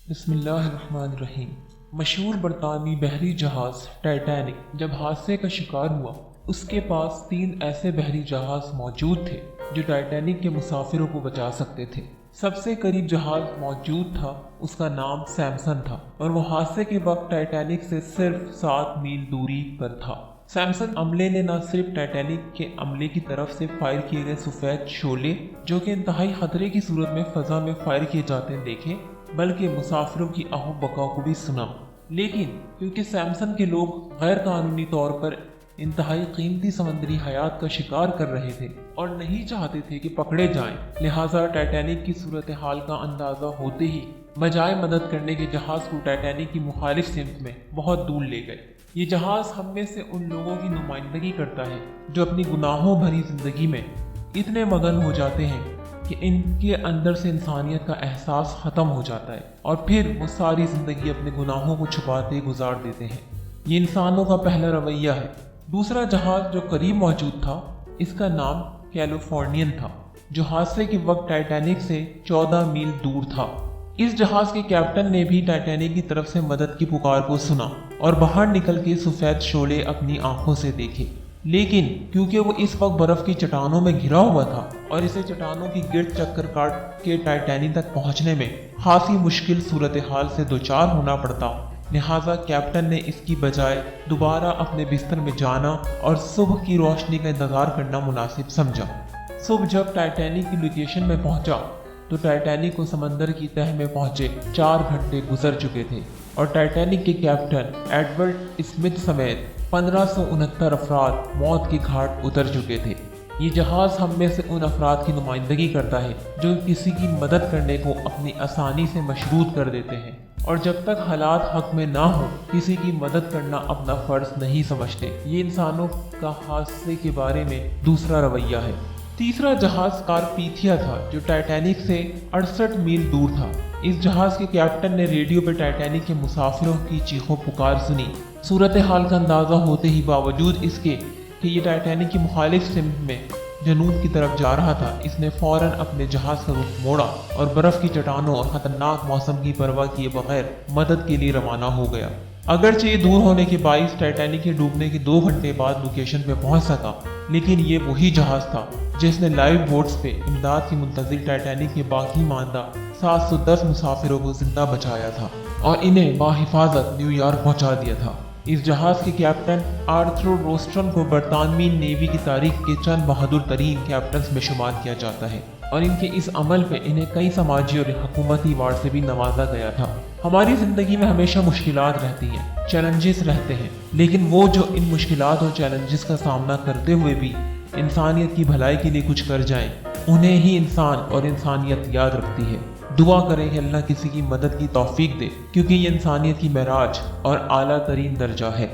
بسم اللہ الرحمن الرحیم۔ مشہور برطانوی بحری جہاز ٹائٹینک جب حادثے کا شکار ہوا، اس کے پاس 3 ایسے بحری جہاز موجود تھے جو ٹائٹینک کے مسافروں کو بچا سکتے تھے۔ سب سے قریب جہاز موجود تھا، اس کا نام سیمسن تھا اور وہ حادثے کے وقت ٹائٹینک سے صرف 7 میل دوری پر تھا۔ سیمسن عملے نے نہ صرف ٹائٹینک کے عملے کی طرف سے فائر کیے گئے سفید شعلے جو کہ انتہائی خطرے کی صورت میں فضا میں فائر کیے جاتے ہیں دیکھے، بلکہ مسافروں کی آہ و بکا کو بھی سنا۔ لیکن کیونکہ سیمسن کے لوگ غیر قانونی طور پر انتہائی قیمتی سمندری حیات کا شکار کر رہے تھے اور نہیں چاہتے تھے کہ پکڑے جائیں، لہٰذا ٹائٹینک کی صورتحال کا اندازہ ہوتے ہی بجائے مدد کرنے کے جہاز کو ٹائٹینک کی مخالف سمت میں بہت دور لے گئے۔ یہ جہاز ہم میں سے ان لوگوں کی نمائندگی کرتا ہے جو اپنی گناہوں بھری زندگی میں اتنے مگن ہو جاتے ہیں کہ ان کے اندر سے انسانیت کا احساس ختم ہو جاتا ہے اور پھر وہ ساری زندگی اپنے گناہوں کو چھپاتے گزار دیتے ہیں۔ یہ انسانوں کا پہلا رویہ ہے۔ دوسرا جہاز جو قریب موجود تھا، اس کا نام کیلیفورنین تھا، جو حادثے کے وقت ٹائٹینک سے 14 میل دور تھا۔ اس جہاز کے کیپٹن نے بھی ٹائٹینک کی طرف سے مدد کی پکار کو سنا اور باہر نکل کے سفید شعلے اپنی آنکھوں سے دیکھے، لیکن کیونکہ وہ اس وقت برف کی چٹانوں میں گھرا ہوا تھا اور اسے چٹانوں کی گرد چکر کاٹ کے ٹائٹینک تک پہنچنے میں خاصی مشکل صورتحال سے دوچار ہونا پڑتا، لہٰذا کیپٹن نے اس کی بجائے دوبارہ اپنے بستر میں جانا اور صبح کی روشنی کا انتظار کرنا مناسب سمجھا۔ صبح جب ٹائٹینک کی لوکیشن میں پہنچا تو ٹائٹینک کو سمندر کی تہہ میں پہنچے 4 گھنٹے گزر چکے تھے اور ٹائٹینک کے کیپٹن ایڈورڈ اسمتھ سمیت 1569 افراد موت کی گھاٹ اتر چکے تھے۔ یہ جہاز ہم میں سے ان افراد کی نمائندگی کرتا ہے جو کسی کی مدد کرنے کو اپنی آسانی سے مشروط کر دیتے ہیں اور جب تک حالات حق میں نہ ہو کسی کی مدد کرنا اپنا فرض نہیں سمجھتے۔ یہ انسانوں کا حادثے کے بارے میں دوسرا رویہ ہے۔ تیسرا جہاز کارپیتھیا تھا جو ٹائٹینک سے 68 میل دور تھا۔ اس جہاز کے کیپٹن نے ریڈیو پہ ٹائٹینک کے مسافروں کی چیخو پکار سنی۔ صورتحال کا اندازہ ہوتے ہی باوجود اس کے کہ یہ ٹائٹینک کی مخالف سمت میں جنوب کی طرف جا رہا تھا، اس نے فوراً اپنے جہاز کا رخ موڑا اور برف کی چٹانوں اور خطرناک موسم کی پرواہ کیے بغیر مدد کے لیے روانہ ہو گیا۔ اگرچہ یہ دور ہونے کے باعث ٹائٹینک کے ڈوبنے کے 2 گھنٹے بعد لوکیشن پہ پہنچ سکا، لیکن یہ وہی جہاز تھا جس نے لائیو بوٹس پہ امداد کی منتظر ٹائٹینک کے باقی ماندہ 710 مسافروں کو زندہ بچایا تھا اور انہیں بحفاظت نیو یارک پہنچا دیا تھا۔ اس جہاز کے کیپٹن آرتھر روسٹن کو برطانوی نیوی کی تاریخ کے چند بہادر ترین کیپٹنز میں شمار کیا جاتا ہے اور ان کے اس عمل پہ انہیں کئی سماجی اور حکومتی ایوارڈ سے بھی نوازا گیا تھا۔ ہماری زندگی میں ہمیشہ مشکلات رہتی ہیں، چیلنجز رہتے ہیں، لیکن وہ جو ان مشکلات اور چیلنجز کا سامنا کرتے ہوئے بھی انسانیت کی بھلائی کے لیے کچھ کر جائیں، انہیں ہی انسان اور انسانیت یاد رکھتی ہے۔ دعا کریں کہ اللہ کسی کی مدد کی توفیق دے، کیونکہ یہ انسانیت کی معراج اور اعلیٰ ترین درجہ ہے۔